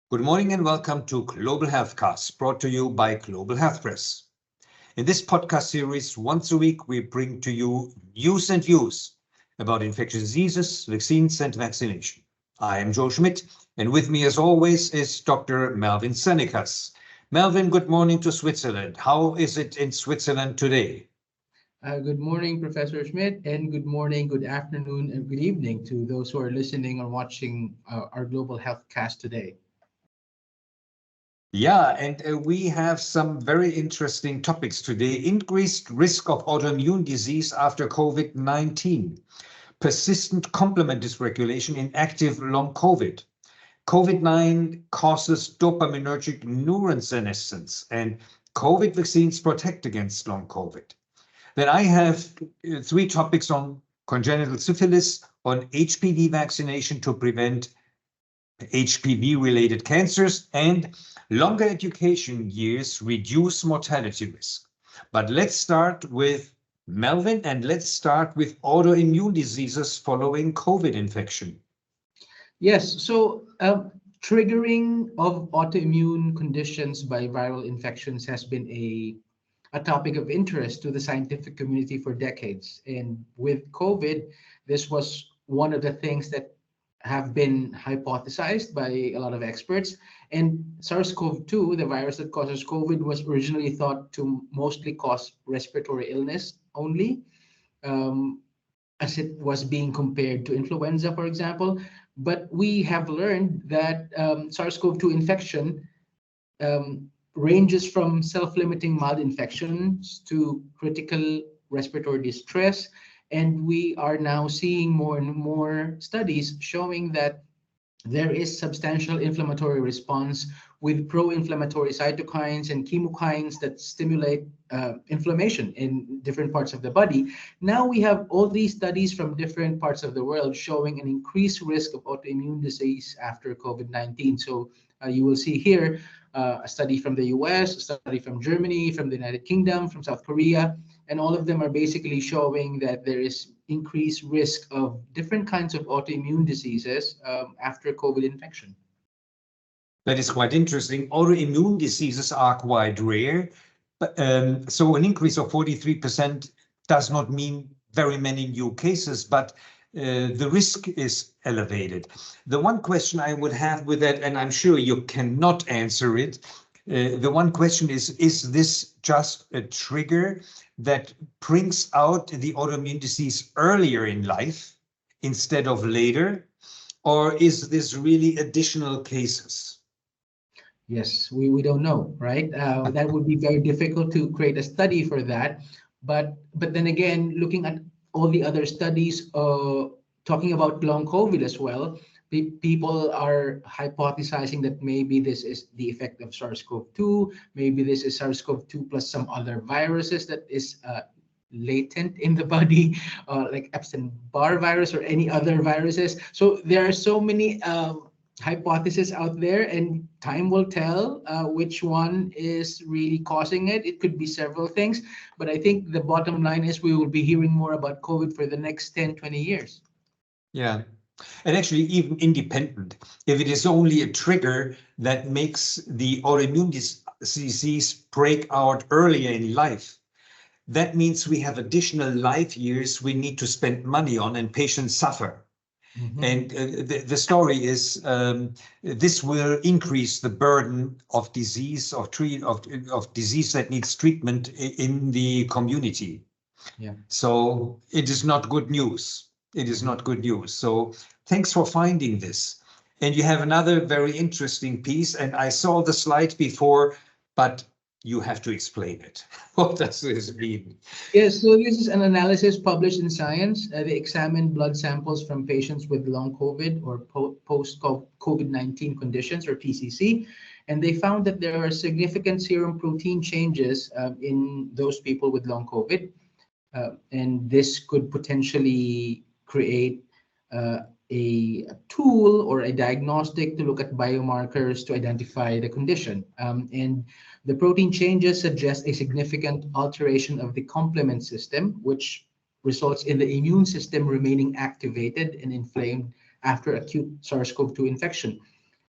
Good morning and welcome to Global Healthcast, brought to you by Global Health Press. In this podcast series, once a week, we bring to you news and views about infectious diseases, vaccines, and vaccination. I am Joe Schmitt, and with me, as always, is Dr. Melvin Sanicas. Melvin, good morning to Switzerland. How is it in Switzerland today? Good morning, Professor Schmidt, and good morning, good afternoon, and good evening to those who are listening or watching our Global Health Cast today. Yeah, and we have some very interesting topics today. Increased risk of autoimmune disease after COVID-19, persistent complement dysregulation in active long COVID. COVID-19 causes dopaminergic neuron senescence, and COVID vaccines protect against long COVID. Then I have three topics on congenital syphilis, on HPV vaccination to prevent HPV-related cancers, and longer education years reduce mortality risk. But let's start with Melvin, and let's start with autoimmune diseases following COVID infection. Yes, so triggering of autoimmune conditions by viral infections has been a topic of interest to the scientific community for decades. And with COVID, this was one of the things that have been hypothesized by a lot of experts. And SARS-CoV-2, the virus that causes COVID, was originally thought to mostly cause respiratory illness only, as it was being compared to influenza, for example. But we have learned that SARS-CoV-2 infection ranges from self-limiting mild infections to critical respiratory distress. And we are now seeing more and more studies showing that there is substantial inflammatory response with pro-inflammatory cytokines and chemokines that stimulate inflammation in different parts of the body. Now we have all these studies from different parts of the world showing an increased risk of autoimmune disease after COVID-19. So you will see here a study from the US, a study from Germany, from the United Kingdom, from South Korea, and all of them are basically showing that there is increased risk of different kinds of autoimmune diseases after COVID infection. That is quite interesting. Autoimmune diseases are quite rare, but so an increase of 43% does not mean very many new cases, but the risk is elevated. The one question I would have with that, and I'm sure you cannot answer it, the one question is this just a trigger that brings out the autoimmune disease earlier in life instead of later, or is this really additional cases? Yes, we don't know, right? That would be very difficult to create a study for that. But then again, looking at all the other studies talking about long COVID as well, people are hypothesizing that maybe this is the effect of SARS-CoV-2, maybe this is SARS-CoV-2 plus some other viruses that is latent in the body, like Epstein-Barr virus or any other viruses. So there are so many hypotheses out there, and time will tell which one is really causing it. It could be several things, but I think the bottom line is we will be hearing more about COVID for the next 10, 20 years. Yeah. And actually, even independent, if it is only a trigger that makes the autoimmune disease break out earlier in life, that means we have additional life years we need to spend money on, and patients suffer. Mm-hmm. And the story is this will increase the burden of disease, of disease that needs treatment in the community. Yeah. So it is not good news. It is not good news. So thanks for finding this. And you have another very interesting piece, and I saw the slide before, but you have to explain it. What does this mean? Yes, so this is an analysis published in Science. They examined blood samples from patients with long COVID or post-COVID-19 conditions, or PCC, and they found that there are significant serum protein changes in those people with long COVID, and this could potentially create a tool or a diagnostic to look at biomarkers to identify the condition. And the protein changes suggest a significant alteration of the complement system, which results in the immune system remaining activated and inflamed after acute SARS-CoV-2 infection.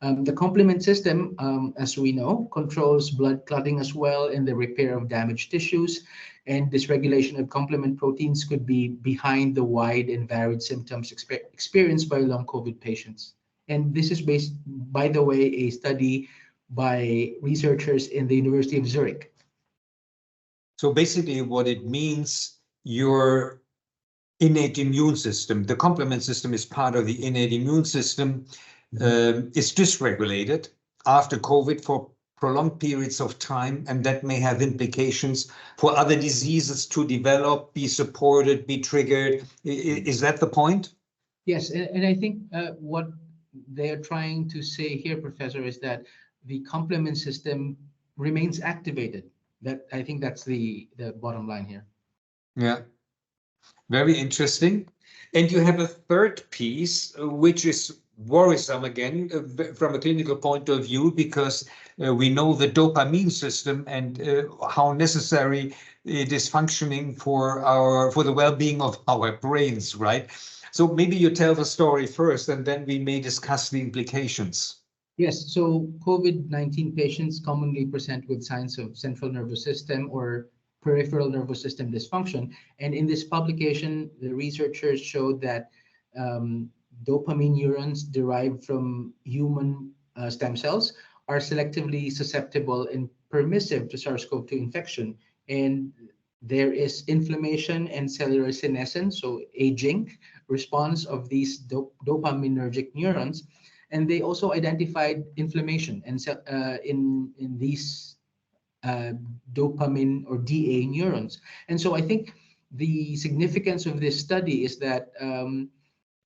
The complement system, as we know, controls blood clotting as well and the repair of damaged tissues. And dysregulation of complement proteins could be behind the wide and varied symptoms experienced by long COVID patients. And this is based, by the way, a study by researchers in the University of Zurich. So basically what it means, your innate immune system, the complement system is part of the innate immune system, is dysregulated after COVID for prolonged periods of time, and that may have implications for other diseases to develop, be supported, be triggered. Is that the point? Yes, and I think what they're trying to say here, Professor, is that the complement system remains activated. That I think that's the bottom line here. Yeah, very interesting. And you have a third piece, which is worrisome again from a clinical point of view, because we know the dopamine system and how necessary it is functioning for the well-being of our brains, right? So maybe you tell the story first, and then we may discuss the implications. Yes, so COVID-19 patients commonly present with signs of central nervous system or peripheral nervous system dysfunction. And in this publication, the researchers showed that dopamine neurons derived from human stem cells are selectively susceptible and permissive to SARS-CoV-2 infection. And there is inflammation and cellular senescence, so aging, response of these dopaminergic neurons. And they also identified inflammation and in these dopamine or DA neurons. And so I think the significance of this study is that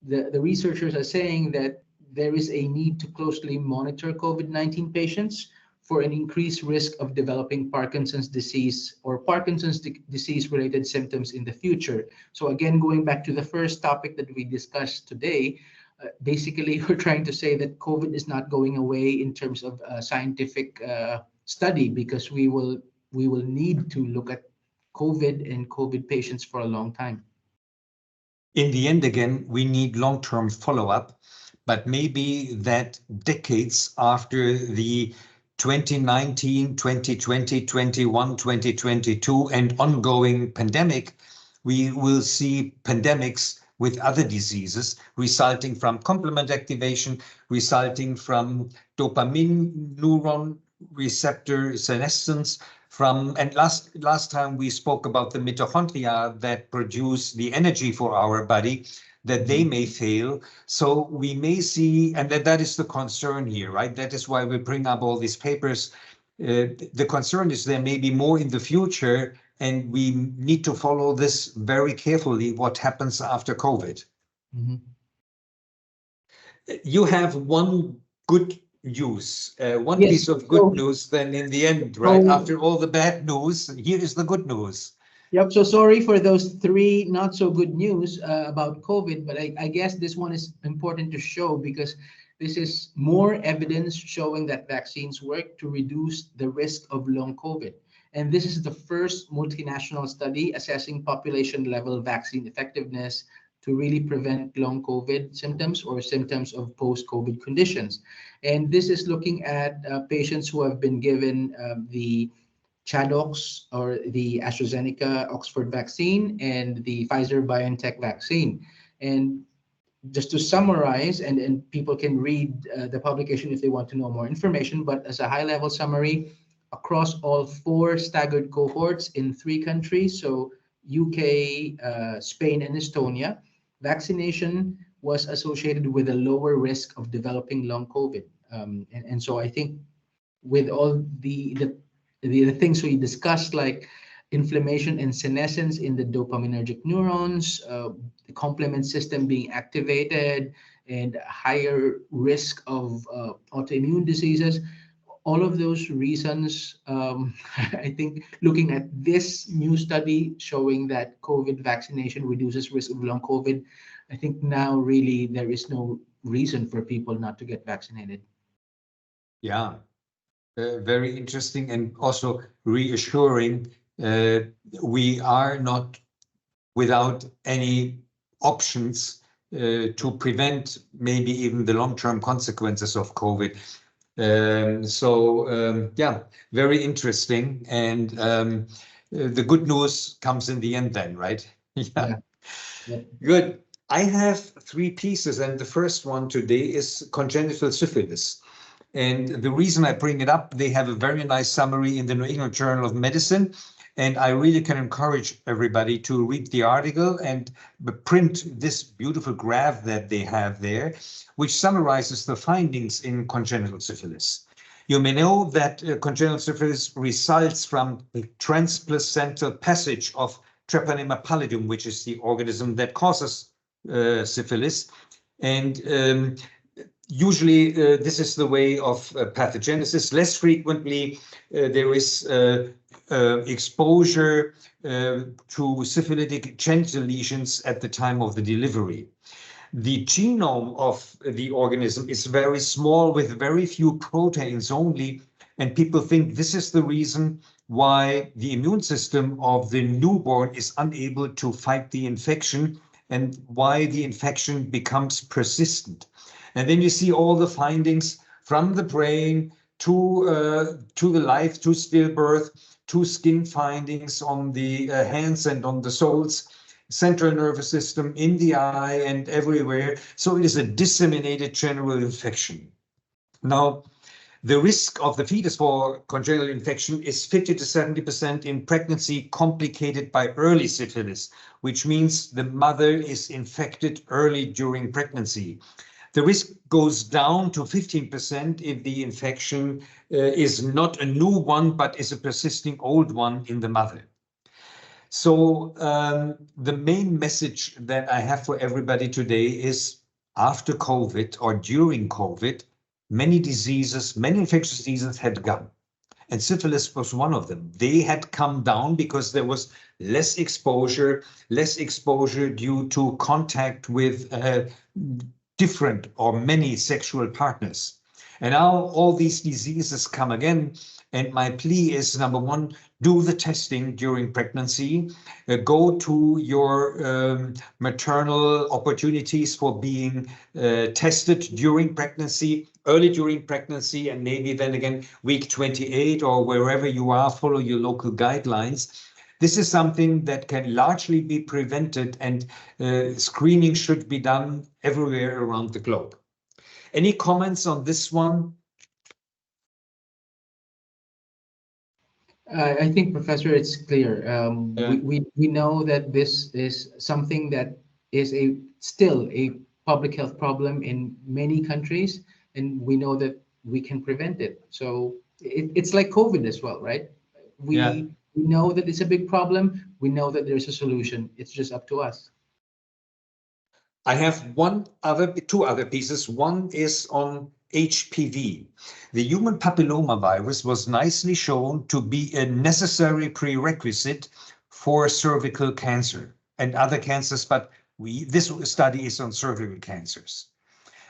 the researchers are saying that there is a need to closely monitor COVID-19 patients for an increased risk of developing Parkinson's disease or Parkinson's disease related symptoms in the future. So again, going back to the first topic that we discussed today, basically we're trying to say that COVID is not going away in terms of scientific study, because we will need to look at COVID and COVID patients for a long time. In the end, again, we need long-term follow-up, but maybe that decades after the 2019, 2020, 21, 2022, and ongoing pandemic, we will see pandemics with other diseases resulting from complement activation, resulting from dopamine neuron receptor senescence, and last time we spoke about the mitochondria that produce the energy for our body, that they may fail. So we may see, and that is the concern here, right? That is why we bring up all these papers. The concern is there may be more in the future, and we need to follow this very carefully, what happens after COVID. Mm-hmm. You have one good news, one Yes, piece of good news, then in the end, right? After all the bad news, here is the good news. Yep. So sorry for those three not so good news about COVID, but I guess this one is important to show because this is more evidence showing that vaccines work to reduce the risk of long COVID. And this is the first multinational study assessing population level vaccine effectiveness to really prevent long COVID symptoms or symptoms of post-COVID conditions. And this is looking at patients who have been given the ChAdOx or the AstraZeneca Oxford vaccine and the Pfizer-BioNTech vaccine. And just to summarize, and people can read the publication if they want to know more information, but as a high-level summary, across all 4 staggered cohorts in 3 countries, so UK, Spain, and Estonia, vaccination was associated with a lower risk of developing long COVID. And so I think with all the things we discussed, like inflammation and senescence in the dopaminergic neurons, the complement system being activated, and higher risk of autoimmune diseases, all of those reasons, I think looking at this new study showing that COVID vaccination reduces risk of long COVID, I think now really there is no reason for people not to get vaccinated. Yeah, very interesting and also reassuring. We are not without any options to prevent maybe even the long-term consequences of COVID. Yeah, very interesting. And the good news comes in the end then, right? Yeah. Yeah. Good. I have three pieces, and the first one today is congenital syphilis. And the reason I bring it up, they have a very nice summary in the New England Journal of Medicine. And I really can encourage everybody to read the article and print this beautiful graph that they have there, which summarizes the findings in congenital syphilis. You may know that congenital syphilis results from the transplacental passage of Treponema pallidum, which is the organism that causes syphilis. And usually this is the way of pathogenesis. Less frequently, there is exposure to syphilitic genital lesions at the time of the delivery. The genome of the organism is very small with very few proteins only, and people think this is the reason why the immune system of the newborn is unable to fight the infection and why the infection becomes persistent. And then you see all the findings from the brain to the life, to stillbirth, to skin findings on the hands and on the soles, central nervous system, in the eye and everywhere. So it is a disseminated general infection. Now, the risk of the fetus for congenital infection is 50 to 70% in pregnancy complicated by early syphilis, which means the mother is infected early during pregnancy. The risk goes down to 15% if the infection is not a new one, but is a persisting old one in the mother. So the main message that I have for everybody today is after COVID or during COVID, many diseases, many infectious diseases had gone. And syphilis was one of them. They had come down because there was less exposure due to contact with different or many sexual partners. And now all these diseases come again. And my plea is, number one, do the testing during pregnancy. Go to your maternal opportunities for being tested during pregnancy, early during pregnancy, and maybe then again, week 28 or wherever you are, follow your local guidelines. This is something that can largely be prevented, and screening should be done everywhere around the globe. Any comments on this one? I think, Professor, it's clear. We know that this is something that is still a public health problem in many countries, and we know that we can prevent it. So it's like COVID as well, right? We know that it's a big problem. We know that there's a solution. It's just up to us. I have two other pieces. One is on HPV. The human papillomavirus was nicely shown to be a necessary prerequisite for cervical cancer and other cancers, but this study is on cervical cancers.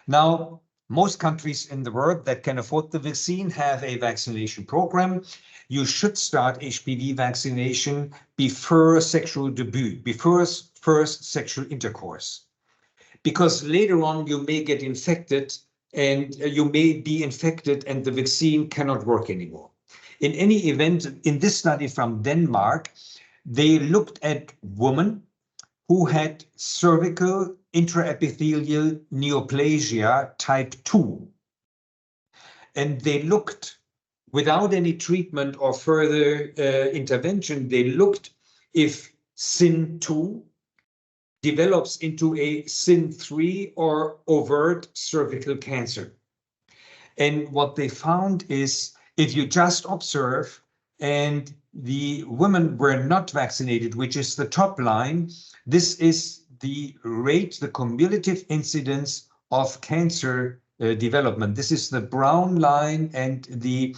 Now, most countries in the world that can afford the vaccine have a vaccination program. You should start HPV vaccination before sexual debut, before first sexual intercourse, because later on you may get infected and you may be infected and the vaccine cannot work anymore. In any event, in this study from Denmark, they looked at women who had cervical intraepithelial neoplasia type 2. And they looked, without any treatment or further intervention, they looked if SIN2 develops into a SIN3 or overt cervical cancer. And what they found is if you just observe and the women were not vaccinated, which is the top line, this is the rate, the cumulative incidence of cancer development. This is the brown line and the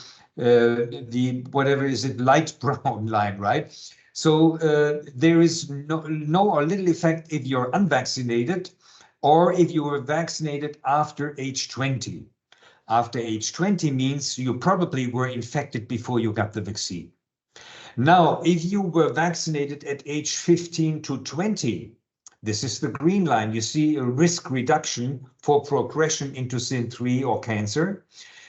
whatever is it, light brown line, right? So there is no or little effect if you're unvaccinated or if you were vaccinated after age 20. After age 20 means you probably were infected before you got the vaccine. Now, if you were vaccinated at age 15 to 20, This is the green line. You see a risk reduction for progression into SIN3 or cancer.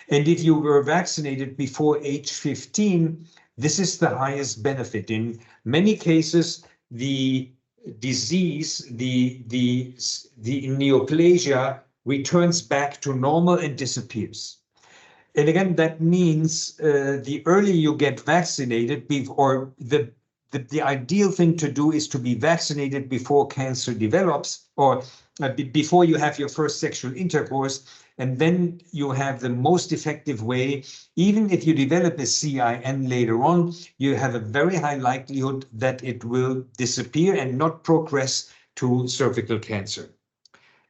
And if you were vaccinated before age 15, this is the highest benefit. In many cases, the disease, the neoplasia returns back to normal and disappears. And again, that means the earlier you get vaccinated, or the ideal thing to do is to be vaccinated before cancer develops, or before you have your first sexual intercourse, and then you have the most effective way. Even if you develop a CIN later on, you have a very high likelihood that it will disappear and not progress to cervical cancer.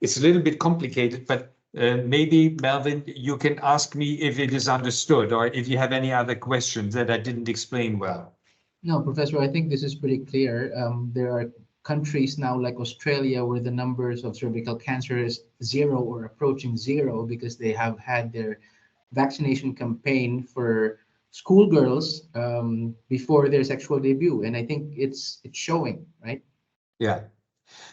It's a little bit complicated, but maybe, Melvin, you can ask me if it is understood, or if you have any other questions that I didn't explain well. No, Professor, I think this is pretty clear. There are countries now like Australia where the numbers of cervical cancer is 0 or approaching 0 because they have had their vaccination campaign for schoolgirls before their sexual debut. And I think it's showing, right? Yeah.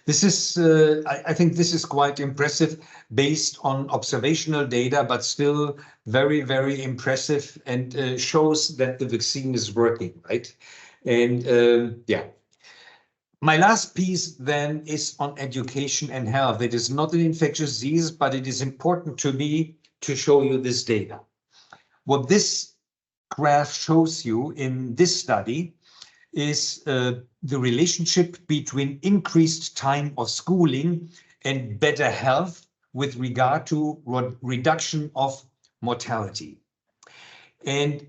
This is, I think this is quite impressive based on observational data, but still very, very impressive, and shows that the vaccine is working, right? And yeah. My last piece then is on education and health. It is not an infectious disease, but it is important to me to show you this data. What this graph shows you in this study is the relationship between increased time of schooling and better health with regard to reduction of mortality. And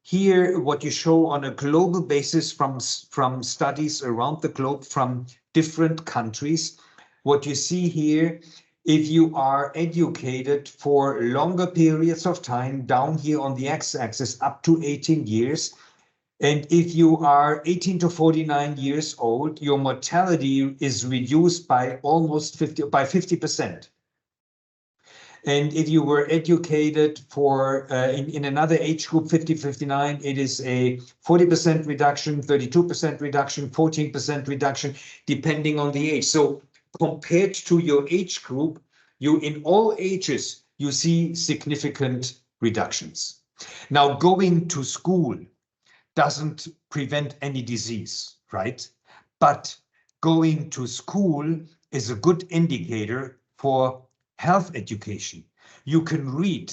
here, what you show on a global basis from studies around the globe from different countries, what you see here, if you are educated for longer periods of time, down here on the x-axis up to 18 years, and if you are 18 to 49 years old, your mortality is reduced by almost 50%. And if you were educated for in another age group, 50-59, it is a 40% reduction, 32% reduction, 14% reduction, depending on the age. So compared to your age group, you in all ages, you see significant reductions. Now, going to school doesn't prevent any disease, right? But going to school is a good indicator for health education. You can read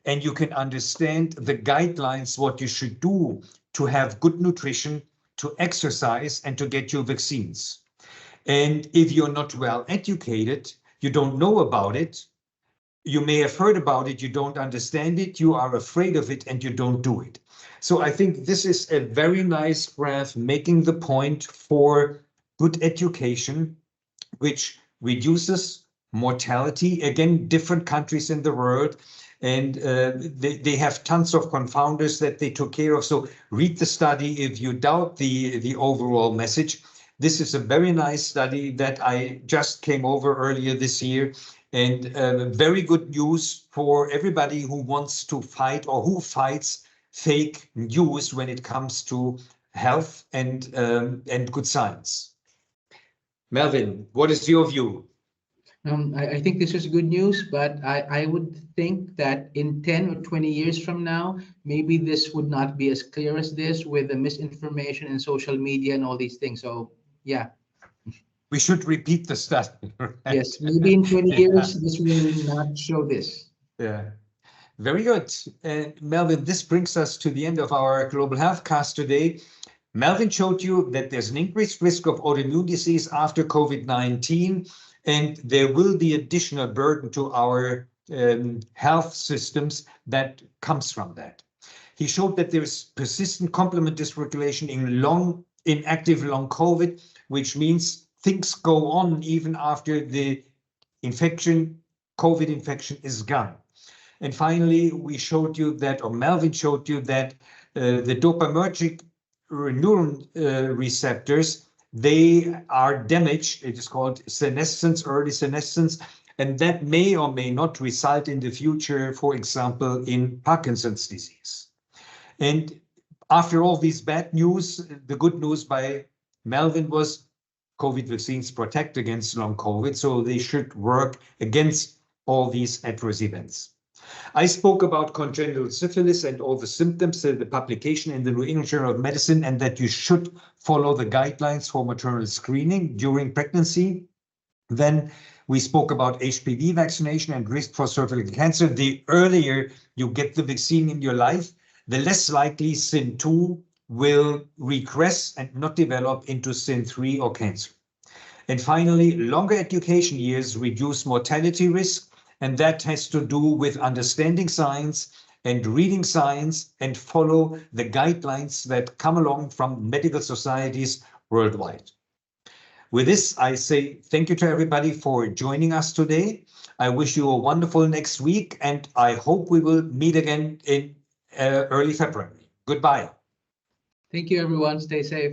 and you can understand the guidelines, what you should do to have good nutrition, to exercise, and to get your vaccines. And if you're not well educated, you don't know about it, you may have heard about it, you don't understand it, you are afraid of it, and you don't do it. So I think this is a very nice graph making the point for good education, which reduces mortality. Again, different countries in the world, and they have tons of confounders that they took care of. So read the study if you doubt the overall message. This is a very nice study that I just came over earlier this year, and very good news for everybody who wants to fight or who fights fake news when it comes to health and good science. Melvin, what is your view? I think this is good news, but I would think that in 10 or 20 years from now, maybe this would not be as clear as this with the misinformation and social media and all these things. So, yeah. We should repeat the study. Right? Yes, maybe in 20 years, this will not show this. Yeah. Very good. Melvin, this brings us to the end of our Global Health Cast today. Melvin showed you that there's an increased risk of autoimmune disease after COVID-19, and there will be additional burden to our health systems that comes from that. He showed that there's persistent complement dysregulation in active long COVID, which means things go on even after the COVID infection is gone. And finally, we showed you that, or Melvin showed you that the dopaminergic neuron receptors, they are damaged. It is called senescence, early senescence, and that may or may not result in the future, for example, in Parkinson's disease. And after all these bad news, the good news by Melvin was COVID vaccines protect against long COVID, so they should work against all these adverse events. I spoke about congenital syphilis and all the symptoms, the publication in the New England Journal of Medicine, and that you should follow the guidelines for maternal screening during pregnancy. Then we spoke about HPV vaccination and risk for cervical cancer. The earlier you get the vaccine in your life, the less likely SIN2 will regress and not develop into SIN3 or cancer. And finally, longer education years reduce mortality risk, and that has to do with understanding science and reading science and follow the guidelines that come along from medical societies worldwide. With this, I say thank you to everybody for joining us today. I wish you a wonderful next week, and I hope we will meet again in early February. Goodbye. Thank you, everyone. Stay safe.